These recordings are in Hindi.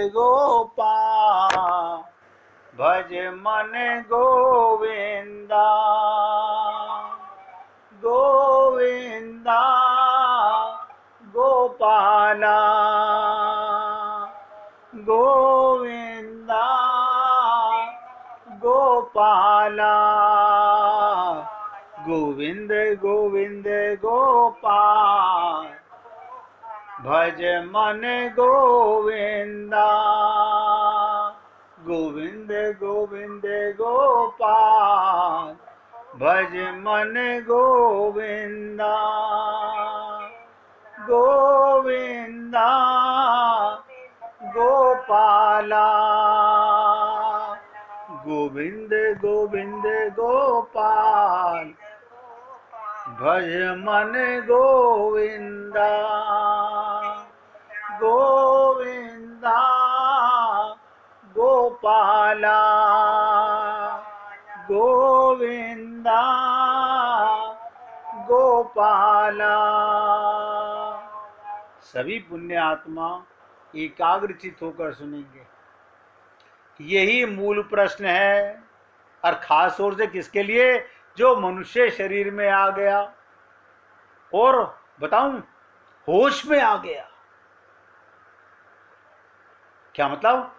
गोपाल भज मन गोविंदा गोविंदा गोपाला गोविंदा गोपाला गोविंद गोविंद गोपाल भज मन गोविंदा गोविंद गोविंद गोपाल भज मन गोविंदा गोविंदा गोपाला गोविंद गोविंद गोपाल भज मन गोविंदा गोविंदा गोपाला गोविंदा गोपाला। सभी पुण्य आत्मा एकाग्रचित होकर सुनेंगे। यही मूल प्रश्न है, और खास तौर से किसके लिए? जो मनुष्य शरीर में आ गया और बताऊं होश में आ गया। क्या मतलब?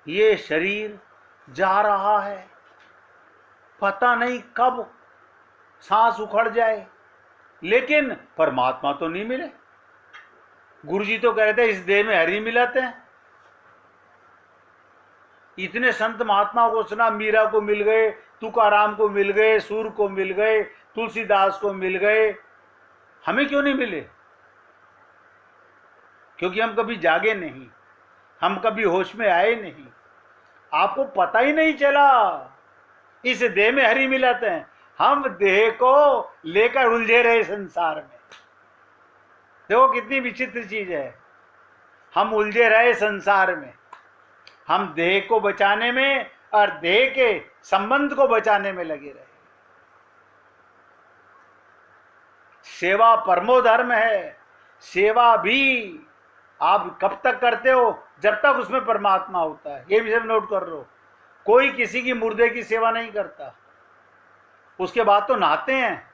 ये शरीर जा रहा है, पता नहीं कब सांस उखड़ जाए, लेकिन परमात्मा तो नहीं मिले। गुरुजी तो कह रहे थे इस देह में हरि मिलाते हैं। इतने संत महात्मा को सुना, मीरा को मिल गए, तुकाराम को मिल गए, सूर को मिल गए, तुलसीदास को मिल गए, हमें क्यों नहीं मिले? क्योंकि हम कभी जागे नहीं, हम कभी होश में आए नहीं, आपको पता ही नहीं चला। इस देह में हरि मिलाते हैं। हम देह को लेकर उलझे रहे संसार में। देखो कितनी विचित्र चीज है। हम उलझे रहे संसार में, हम देह को बचाने में और देह के संबंध को बचाने में लगे रहे। सेवा परमो धर्म है। सेवा भी आप कब तक करते हो? जब तक उसमें परमात्मा होता है। ये भी सब नोट कर लो। कोई किसी की मुर्दे की सेवा नहीं करता। उसके बाद तो नहाते हैं,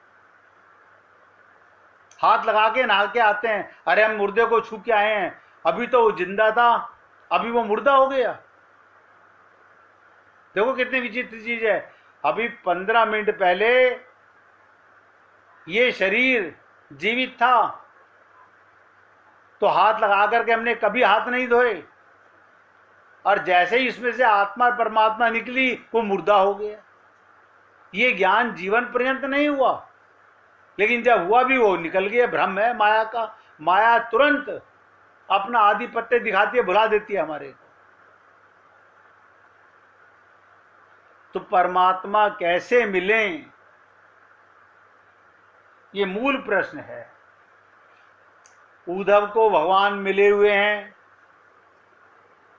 हाथ लगा के नहा के आते हैं। अरे हम मुर्दे को छू के आए हैं, अभी तो वो जिंदा था, अभी वो मुर्दा हो गया। देखो कितनी विचित्र चीज है। अभी 15 मिनट पहले ये शरीर जीवित था, तो हाथ लगा करके हमने कभी हाथ नहीं धोए, और जैसे ही इसमें से आत्मा परमात्मा निकली वो मुर्दा हो गया। ये ज्ञान जीवन पर्यंत नहीं हुआ, लेकिन जब हुआ भी वो निकल गया। भ्रम है माया का। माया तुरंत अपना आधिपत्य दिखाती है, भुला देती है हमारे को। तो परमात्मा कैसे मिलें, ये मूल प्रश्न है। उद्धव को भगवान मिले हुए हैं,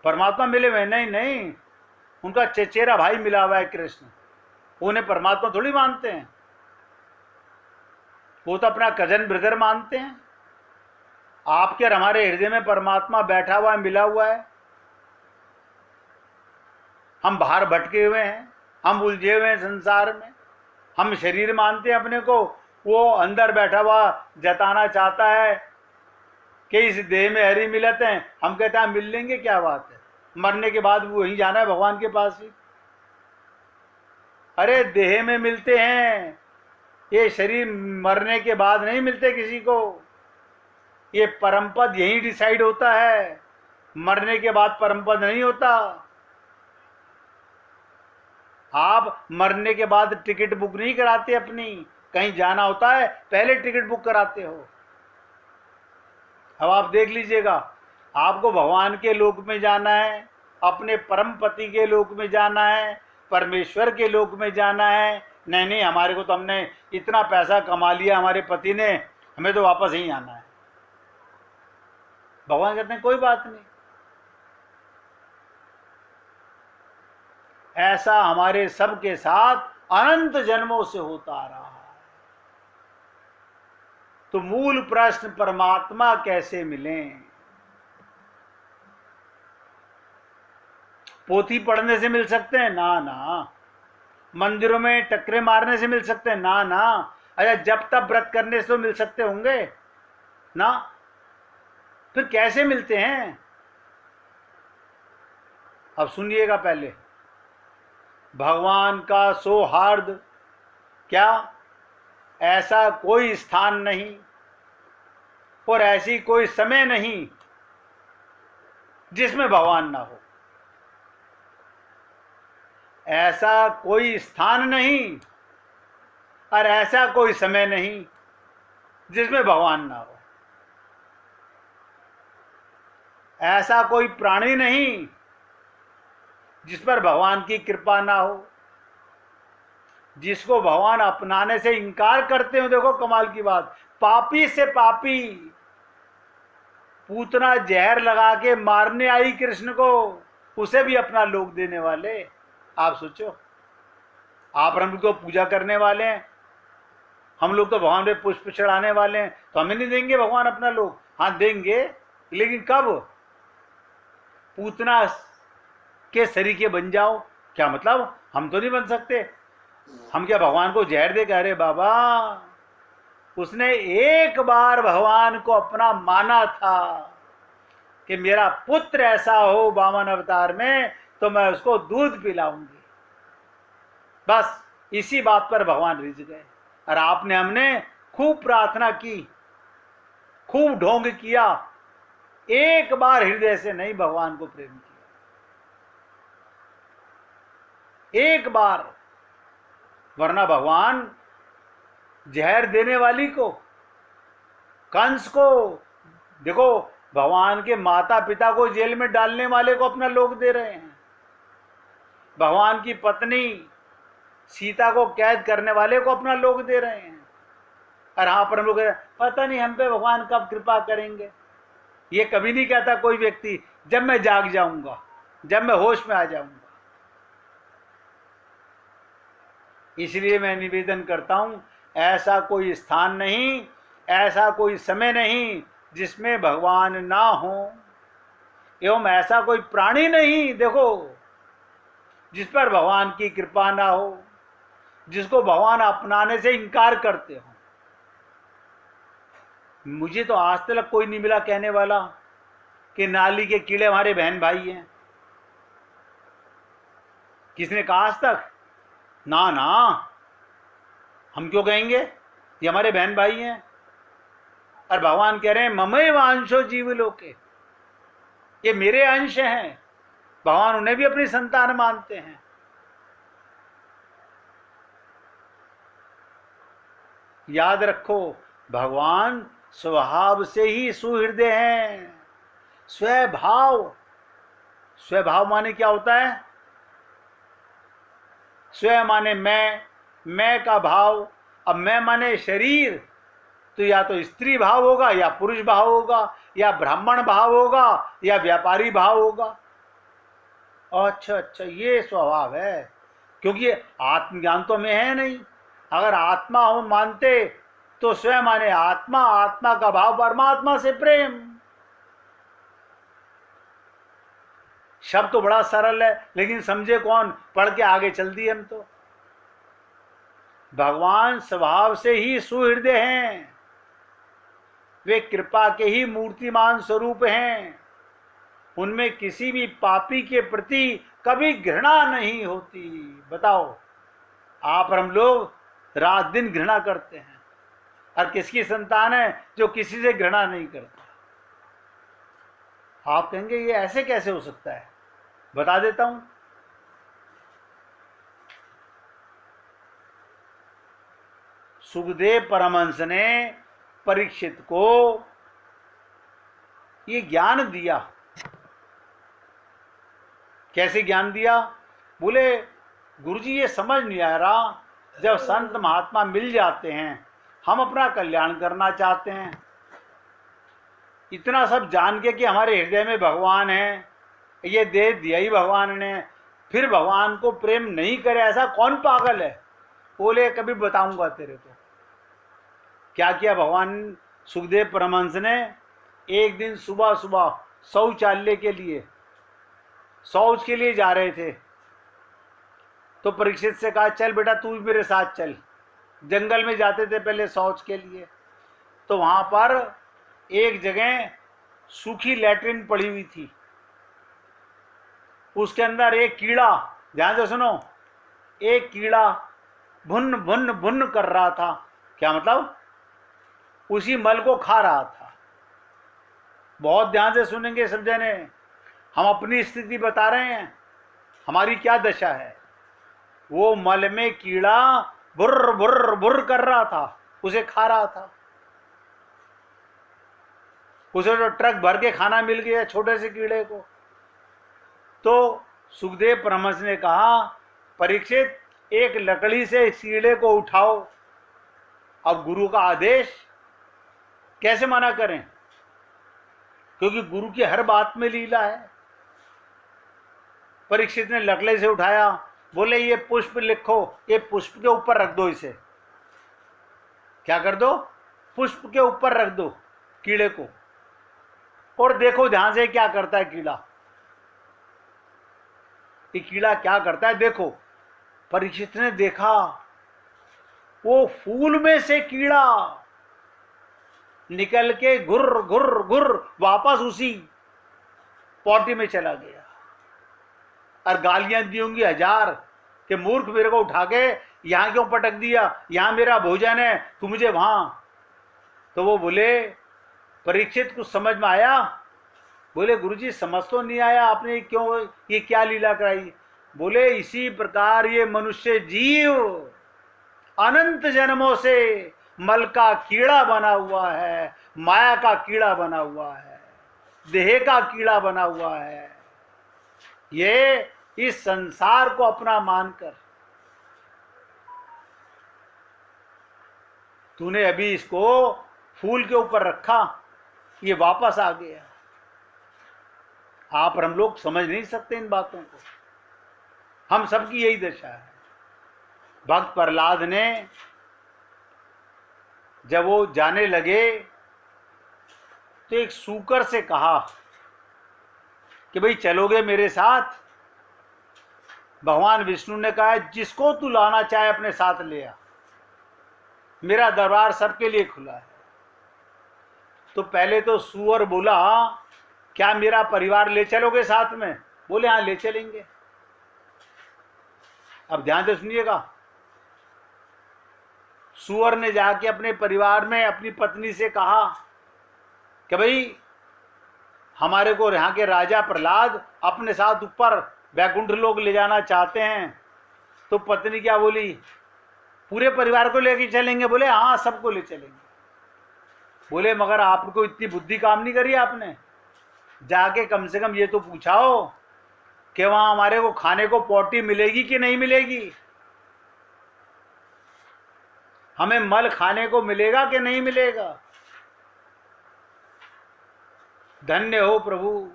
परमात्मा मिले हुए? नहीं, उनका चचेरा भाई मिला हुआ है कृष्ण। उन्हें परमात्मा थोड़ी मानते हैं, वो तो अपना कजन ब्रदर मानते हैं। आपके और हमारे हृदय में परमात्मा बैठा हुआ है, मिला हुआ है। हम बाहर भटके हुए हैं, हम उलझे हुए हैं संसार में। हम शरीर मानते हैं अपने को, वो अंदर बैठा हुआ जताना चाहता है कि इस देह में हरि मिलते हैं। हम कहते हैं मिल लेंगे, क्या बात है, मरने के बाद वहीं जाना है भगवान के पास ही। अरे देह में मिलते हैं, ये शरीर मरने के बाद नहीं मिलते किसी को। ये परमपद यहीं डिसाइड होता है, मरने के बाद परमपद नहीं होता। आप मरने के बाद टिकट बुक नहीं कराते अपनी, कहीं जाना होता है पहले टिकट बुक कराते हो। अब आप देख लीजिएगा, आपको भगवान के लोक में जाना है, अपने परम पति के लोक में जाना है, परमेश्वर के लोक में जाना है। नहीं, हमारे को तो हमने इतना पैसा कमा लिया हमारे पति ने, हमें तो वापस ही आना है। भगवान कहते हैं कोई बात नहीं। ऐसा हमारे सबके साथ अनंत जन्मों से होता आ रहा है। तो मूल प्रश्न परमात्मा कैसे मिलें? पोथी पढ़ने से मिल सकते हैं? ना ना। मंदिरों में टकरे मारने से मिल सकते हैं? ना ना। अच्छा, जब तब व्रत करने से तो मिल सकते होंगे ना? फिर कैसे मिलते हैं? अब सुनिएगा पहले। भगवान का सौहार्द क्या? ऐसा कोई स्थान नहीं और ऐसी कोई समय नहीं जिसमें भगवान ना हो। ऐसा कोई स्थान नहीं और ऐसा कोई समय नहीं जिसमें भगवान ना हो। ऐसा कोई प्राणी नहीं जिस पर भगवान की कृपा ना हो, जिसको भगवान अपनाने से इनकार करते हो। देखो कमाल की बात, पापी से पापी पूतना जहर लगा के मारने आई कृष्ण को, उसे भी अपना लोक देने वाले। आप सोचो, आप हम तो पूजा करने वाले हैं, हम लोग तो भगवान पे पुष्प चढ़ाने वाले हैं, तो हमें नहीं देंगे भगवान अपना लोक? हाँ देंगे, लेकिन कब? पूतना के सरीखे बन जाओ। क्या मतलब? हम तो नहीं बन सकते। हम क्या भगवान को जहर दे? अरे बाबा, उसने एक बार भगवान को अपना माना था कि मेरा पुत्र ऐसा हो वामन अवतार में तो मैं उसको दूध पिलाऊंगी। बस इसी बात पर भगवान रिझ गए। और आपने हमने खूब प्रार्थना की, खूब ढोंग किया, एक बार हृदय से नहीं भगवान को प्रेम किया। एक बार। वरना भगवान जहर देने वाली को, कंस को, देखो भगवान के माता पिता को जेल में डालने वाले को अपना लोक दे रहे हैं। भगवान की पत्नी सीता को कैद करने वाले को अपना लोक दे रहे हैं। और हाँ पर हम लोग पता नहीं हम पे भगवान कब कृपा करेंगे। ये कभी नहीं कहता कोई व्यक्ति, जब मैं जाग जाऊंगा, जब मैं होश में आ जाऊंगा। इसलिए मैं निवेदन करता हूं, ऐसा कोई स्थान नहीं, ऐसा कोई समय नहीं जिसमें भगवान ना हो, एवं ऐसा कोई प्राणी नहीं देखो जिस पर भगवान की कृपा ना हो, जिसको भगवान अपनाने से इनकार करते हो। मुझे तो आज तक कोई नहीं मिला कहने वाला कि नाली के कीड़े हमारे बहन भाई हैं। किसने कहा आज तक? ना ना, हम क्यों कहेंगे? ये हमारे बहन भाई हैं। और भगवान कह रहे हैं ममैव अंशो जीवलोके, ये मेरे अंश हैं। भगवान उन्हें भी अपनी संतान मानते हैं। याद रखो, भगवान स्वभाव से ही सुहृदय हैं। स्वभाव, स्वभाव माने क्या होता है? स्व माने मैं का भाव। अब मैं माने शरीर, तो या तो स्त्री भाव होगा, या पुरुष भाव होगा, या ब्राह्मण भाव होगा, या व्यापारी भाव होगा। अच्छा अच्छा, ये स्वभाव है, क्योंकि आत्मज्ञान तो में है नहीं। अगर आत्मा हो मानते तो स्वयं माने आत्मा, आत्मा का भाव परमात्मा से प्रेम। शब्द तो बड़ा सरल है, लेकिन समझे कौन? पढ़ के आगे चल दिए हम तो। भगवान स्वभाव से ही सुहृदय हैं, वे कृपा के ही मूर्तिमान स्वरूप हैं। उनमें किसी भी पापी के प्रति कभी घृणा नहीं होती। बताओ, आप और हम लोग रात दिन घृणा करते हैं, और किसकी संतान है जो किसी से घृणा नहीं करता? आप कहेंगे ये ऐसे कैसे हो सकता है? बता देता हूं। सुखदेव परमहंस ने परीक्षित को ये ज्ञान दिया। कैसे ज्ञान दिया? बोले गुरुजी ये समझ नहीं आ रहा, जब संत महात्मा मिल जाते हैं, हम अपना कल्याण करना चाहते हैं, इतना सब जान के कि हमारे हृदय में भगवान है, ये दे दिया ही भगवान ने, फिर भगवान को प्रेम नहीं करे, ऐसा कौन पागल है? बोले कभी बताऊंगा तेरे को। क्या किया भगवान सुखदेव परमहंस ने? एक दिन सुबह सुबह शौचालय के लिए शौच के लिए जा रहे थे। तो परीक्षित से कहा चल बेटा तू भी मेरे साथ चल। जंगल में जाते थे पहले शौच के लिए। तो वहां पर एक जगह सूखी लैट्रिन पड़ी हुई थी, उसके अंदर एक कीड़ा, ध्यान से सुनो, एक कीड़ा भुन भुन भुन कर रहा था। क्या मतलब? उसी मल को खा रहा था। बहुत ध्यान से सुनेंगे सब जने, हम अपनी स्थिति बता रहे हैं, हमारी क्या दशा है। वो मल में कीड़ा बुर्र बुर्र बुर्र कर रहा था, उसे खा रहा था। उसे तो ट्रक भर के खाना मिल गया छोटे से कीड़े को। तो सुखदेव परमहंस ने कहा परीक्षित एक लकड़ी से इस कीड़े को उठाओ। अब गुरु का आदेश, कैसे मना करें, क्योंकि गुरु की हर बात में लीला है। परीक्षित ने लकड़ी से उठाया, बोले ये पुष्प लिखो, ये पुष्प के ऊपर रख दो इसे। क्या कर दो? पुष्प के ऊपर रख दो कीड़े को, और देखो ध्यान से क्या करता है कीड़ा। ये कीड़ा क्या करता है देखो। परीक्षित ने देखा, वो फूल में से कीड़ा निकल के घुर घुर घुर वापस उसी पॉटी में चला गया। और गालियां दी होंगी हजार कि मूर्ख, मेरे को उठा के यहां क्यों पटक दिया, यहां मेरा भोजन है, तू मुझे वहां। तो वो बोले परीक्षित कुछ समझ में आया? बोले गुरुजी समझ तो नहीं आया, आपने क्यों ये क्या लीला कराई? बोले इसी प्रकार ये मनुष्य जीव अनंत जन्मों से मल का कीड़ा बना हुआ है, माया का कीड़ा बना हुआ है, देह का कीड़ा बना हुआ है। ये इस संसार को अपना मानकर तूने अभी इसको फूल के ऊपर रखा, ये वापस आ गया। आप और हम लोग समझ नहीं सकते इन बातों को, हम सबकी यही दशा है। भक्त प्रहलाद ने जब वो जाने लगे तो एक सूकर से कहा कि भाई चलोगे मेरे साथ? भगवान विष्णु ने कहा जिसको तू लाना चाहे अपने साथ ले आ, मेरा दरबार सबके लिए खुला है। तो पहले तो सूअर बोला क्या मेरा परिवार ले चलोगे साथ में? बोले हाँ ले चलेंगे। अब ध्यान से सुनिएगा, सूअर ने जाके अपने परिवार में अपनी पत्नी से कहा कि भाई हमारे को यहाँ के राजा प्रहलाद अपने साथ ऊपर वैकुंठ लोक ले जाना चाहते हैं। तो पत्नी क्या बोली? पूरे परिवार को लेके चलेंगे? बोले हाँ सबको ले चलेंगे। बोले मगर आपको इतनी बुद्धि काम नहीं करी आपने? जाके कम से कम ये तो पूछाओ कि वहां हमारे को खाने को पोटी मिलेगी कि नहीं मिलेगी, हमें मल खाने को मिलेगा कि नहीं मिलेगा। धन्य हो प्रभु,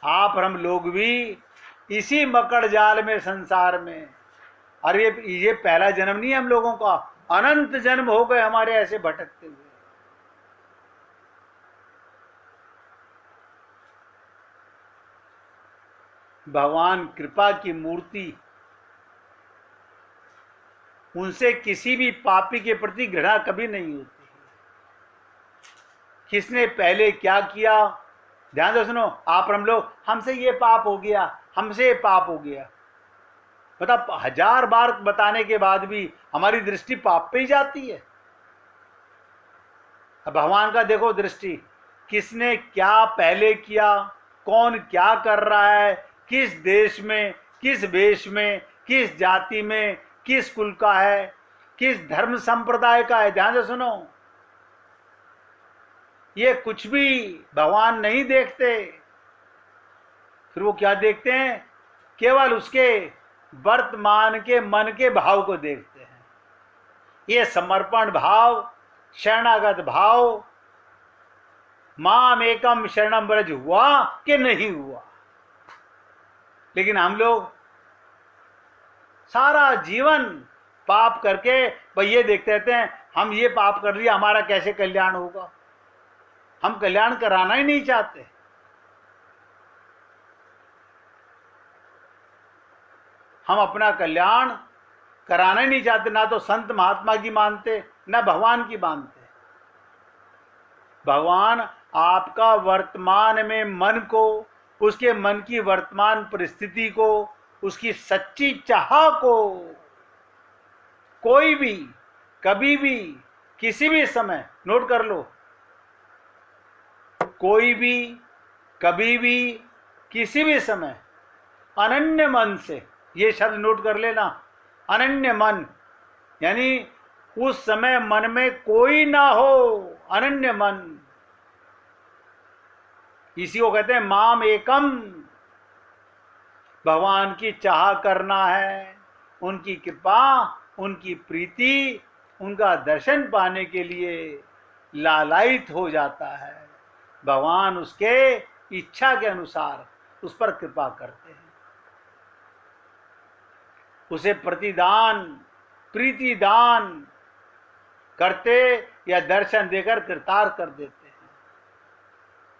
आप और हम लोग भी इसी मकड़ जाल में संसार में, अरे ये पहला जन्म नहीं है हम लोगों का, अनंत जन्म हो गए हमारे ऐसे भटकते हुए। भगवान कृपा की मूर्ति, उनसे किसी भी पापी के प्रति घृणा कभी नहीं होती। किसने पहले क्या किया, ध्यान से सुनो। आप और हम लोग, हमसे ये पाप हो गया, हमसे ये पाप हो गया, मतलब 1000 बार बताने के बाद भी हमारी दृष्टि पाप पे ही जाती है। अब भगवान का देखो दृष्टि, किसने क्या पहले किया, कौन क्या कर रहा है, किस देश में, किस वेश में, किस जाति में, किस कुल का है, किस धर्म संप्रदाय का है। ध्यान से सुनो, ये कुछ भी भगवान नहीं देखते। फिर वो क्या देखते हैं? केवल उसके वर्तमान के मन के भाव को देखते हैं। ये समर्पण भाव, शरणागत भाव, माम एकम शरणम ब्रज हुआ कि नहीं हुआ। लेकिन हम लोग सारा जीवन पाप करके भाई ये देखते रहते हैं, हम ये पाप कर लिया, हमारा कैसे कल्याण होगा। हम कल्याण कराना ही नहीं चाहते। हम अपना कल्याण कराना ही नहीं चाहते, ना तो संत महात्मा की मानते, ना भगवान की मानते। भगवान आपका वर्तमान में मन को, उसके मन की वर्तमान परिस्थिति को, उसकी सच्ची चाह को कोई भी, कभी भी, किसी भी समय, नोट कर लो, कोई भी, कभी भी, किसी भी समय अनन्य मन से, ये शब्द नोट कर लेना, अनन्य मन, यानी उस समय मन में कोई ना हो, अनन्य मन, इसी को कहते हैं माम एकम। भगवान की चाह करना है, उनकी कृपा, उनकी प्रीति, उनका दर्शन पाने के लिए लालायित हो जाता है। भगवान उसके इच्छा के अनुसार उस पर कृपा करते हैं, उसे प्रतिदान, प्रीतिदान करते या दर्शन देकर कृतार्थ कर देते हैं।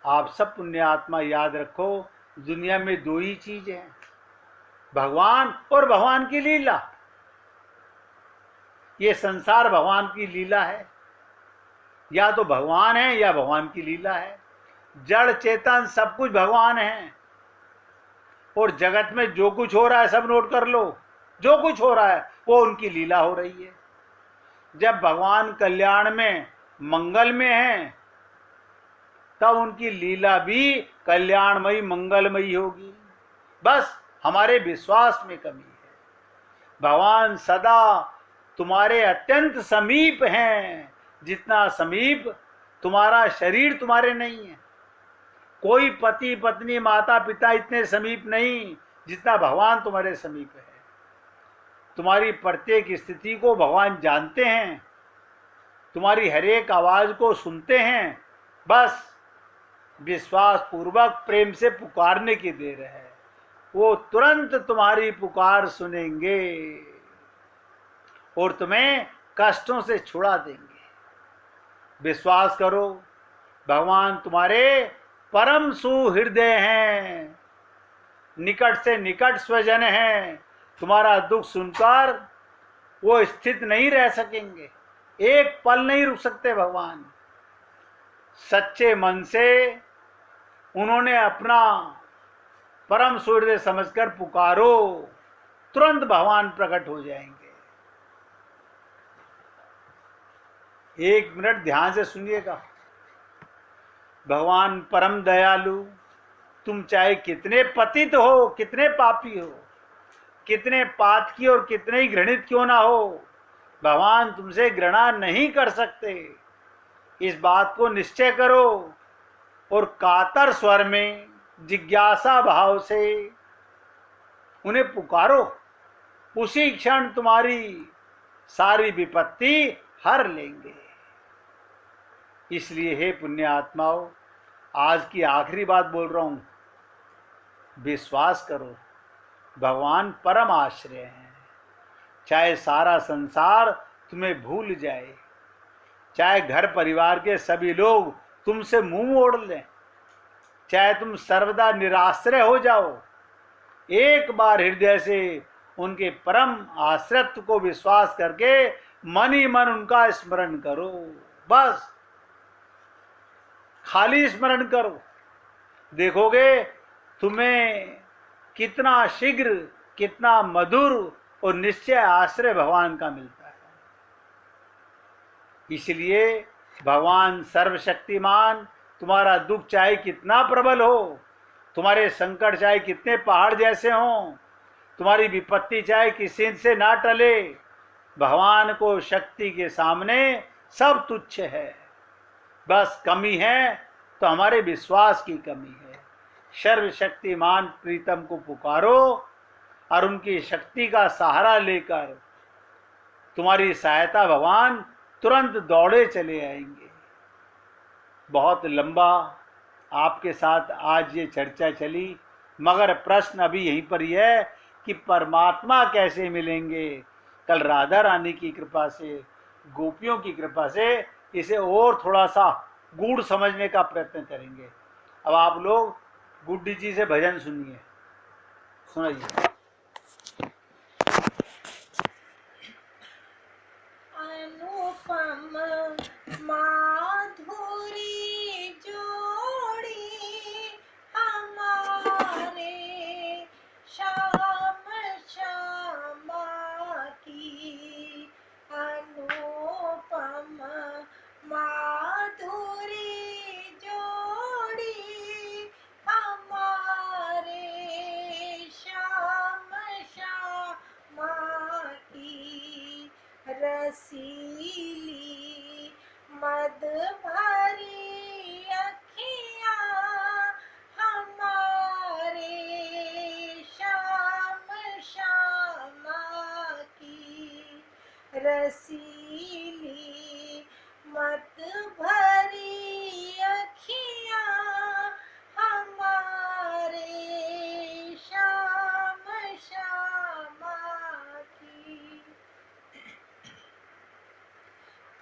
आप सब पुण्यात्मा याद रखो, दुनिया में दो ही चीजें हैं, भगवान और भगवान की लीला। ये संसार भगवान की लीला है, या तो भगवान है या भगवान की लीला है। जड़ चेतन सब कुछ भगवान है, और जगत में जो कुछ हो रहा है सब नोट कर लो, जो कुछ हो रहा है वो उनकी लीला हो रही है। जब भगवान कल्याण में, मंगल में है, तब उनकी लीला भी कल्याणमयी, मंगलमयी होगी। बस हमारे विश्वास में कमी है। भगवान सदा तुम्हारे अत्यंत समीप हैं, जितना समीप तुम्हारा शरीर तुम्हारे नहीं है। कोई पति पत्नी माता पिता इतने समीप नहीं जितना भगवान तुम्हारे समीप है। तुम्हारी प्रत्येक स्थिति को भगवान जानते हैं, तुम्हारी हर एक आवाज को सुनते हैं। बस विश्वास पूर्वक प्रेम से पुकारने की देर है, वो तुरंत तुम्हारी पुकार सुनेंगे और तुम्हें कष्टों से छुड़ा देंगे। विश्वास करो, भगवान तुम्हारे परम सुहृदय हैं, निकट से निकट स्वजन हैं। तुम्हारा दुख सुनकर वो स्थित नहीं रह सकेंगे, एक पल नहीं रुक सकते। भगवान सच्चे मन से उन्होंने अपना परम सुहृदय समझकर पुकारो, तुरंत भगवान प्रकट हो जाएंगे। एक मिनट ध्यान से सुनिएगा। भगवान परम दयालु, तुम चाहे कितने पतित हो, कितने पापी हो, कितने पातकी और कितने ही घृणित क्यों ना हो, भगवान तुमसे घृणा नहीं कर सकते। इस बात को निश्चय करो और कातर स्वर में जिज्ञासा भाव से उन्हें पुकारो। उसी क्षण तुम्हारी सारी विपत्ति हर लेंगे। इसलिए हे पुण्य आत्माओं, आज की आखिरी बात बोल रहा हूं, विश्वास करो, भगवान परम आश्रय हैं। चाहे सारा संसार तुम्हें भूल जाए, चाहे घर परिवार के सभी लोग तुमसे मुंह मोड़ लें, चाहे तुम सर्वदा निराश्रय हो जाओ, एक बार हृदय से उनके परम आश्रयत्व को विश्वास करके मन ही मन उनका स्मरण करो। बस खाली स्मरण करो, देखोगे तुम्हें कितना शीघ्र, कितना मधुर और निश्चय आश्रय भगवान का मिलता है। इसलिए भगवान सर्वशक्तिमान, तुम्हारा दुख चाहे कितना प्रबल हो, तुम्हारे संकट चाहे कितने पहाड़ जैसे हों, तुम्हारी विपत्ति चाहे किसी से ना टले, भगवान को शक्ति के सामने सब तुच्छ है। बस कमी है तो हमारे विश्वास की कमी है। सर्वशक्तिमान प्रीतम को पुकारो और उनकी शक्ति का सहारा लेकर तुम्हारी सहायता भगवान तुरंत दौड़े चले आएंगे। बहुत लंबा आपके साथ आज ये चर्चा चली, मगर प्रश्न अभी यहीं पर ही है कि परमात्मा कैसे मिलेंगे। कल राधा रानी की कृपा से, गोपियों की कृपा से इसे और थोड़ा सा गूढ़ समझने का प्रयत्न करेंगे। अब आप लोग गुड्डी जी से भजन सुनिए, सुनाइए। अनुपम माधुरी जोड़ी हमारे श्याम श्यामा की। अनुपम माधुरी जोड़ी हमारे श्याम श्यामा की। रसीली मद भरी अखियाँ हमारे श्याम श्यामा की। रसीली मद भरी अखियाँ हमारे श्याम श्यामा की।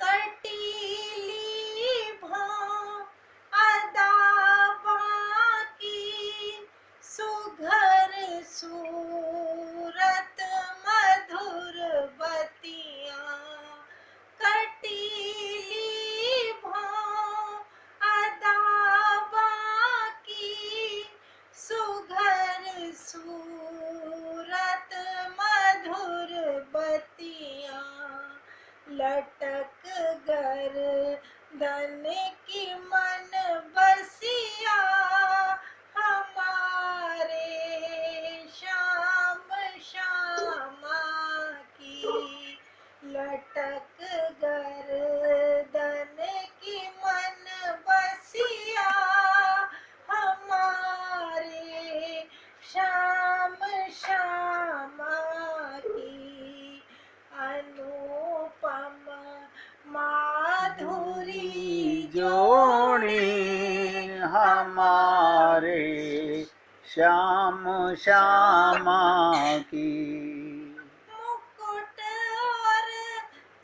कटीली भौं अदा बाकी सुघर सूरत मधुर बतियाँ। कटीली भौं अदा बाकी सुघर सूरत मधुर बतियाँ। लटक गर्दन की मन बसिया हमारे श्याम श्यामा की। लटक गर्दन की मन बसिया हमारे श्याम श्यामा की। अनुपम माधुरी जोड़ी हमारे श्याम श्यामा की। मुकुट और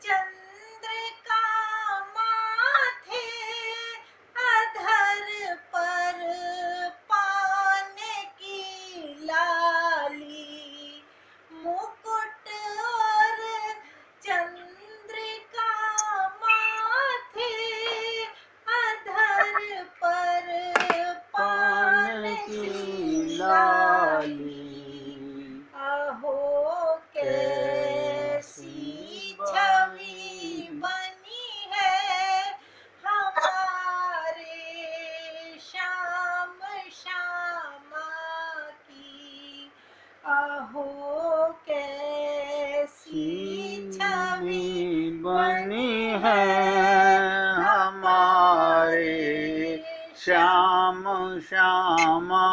चंद्रिका माथे अधर पर पान की लाली। मुकुट और चंद्रिका माथे अधर पर पान की लाली। अहो कैसी छवि बनी है हमारे श्याम श्यामा की। अहो कैसी छवि बनी है हमारे श्याम श्यामा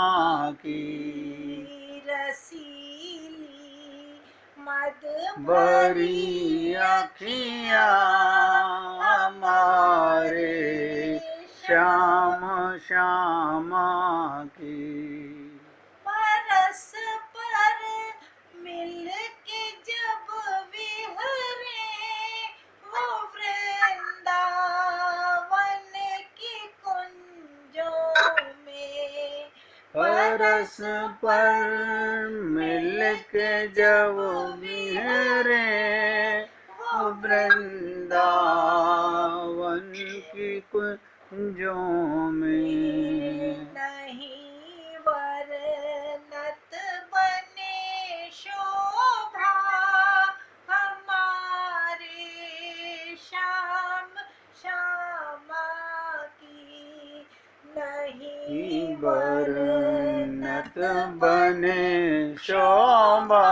की। रसीली मद भरी अखियाँ हमारे श्याम श्यामा की। परस पर मिल के जब विहरे वो वृंदावन की कुंजों में। परस पर मिल के जब विहरे वो वृंदावन की कुंजों में। नहीं वर्णत बने शोभा हमारे श्याम श्यामा की। नहीं वर्णत बने शोभा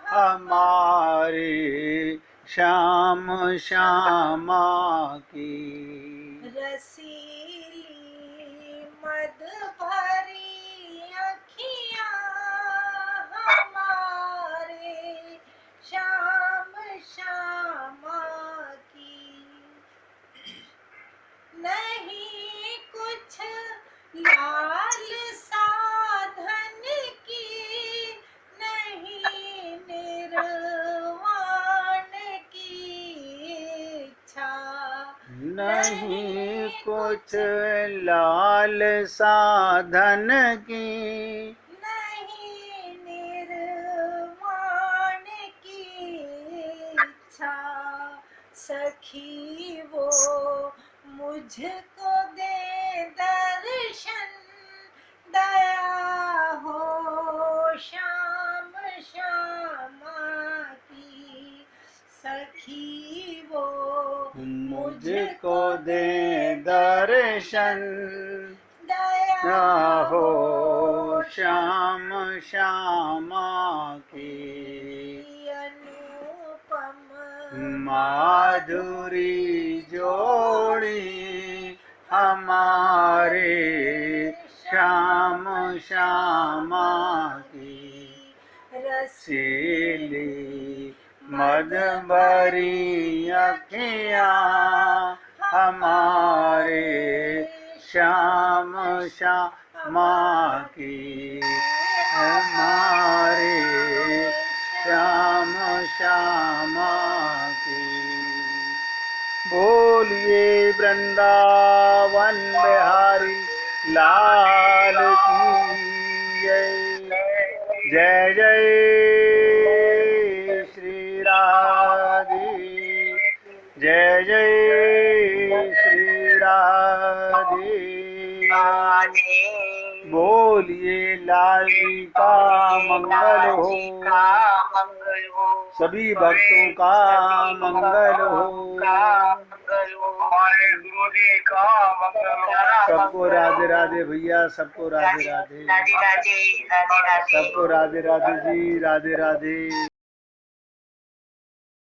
हमारे श्याम श्यामा की। रसीली मद भरी अखियाँ हमारे श्याम श्यामा की। नहीं कुछ लाल साधन की नहीं निर्वाण की इच्छा। नहीं कुछ लाल साधन की नहीं निर्वाण की इच्छा। सखी वो मुझको दे दर्शन, दया हो श्याम श्यामा की। सखी वो मुझको दे दर्शन, दया हो श्याम श्यामा की। अनुपम माधुरी जोड़ी हमारे श्याम श्यामा की। रसीली मद भरी अखियाँ हमारे श्याम श्यामा की। हमारे श्याम श्यामा की। बोलिए वृंदावन बिहारी लाल की जय। जय जय श्री राधे, जय जय श्री राधे। बोलिए लाल जी का मंगल हो, सभी भक्तों का मंगल हो। सबको राधे राधे भैया, सबको राधे राधे, सबको राधे राधे जी, राधे राधे।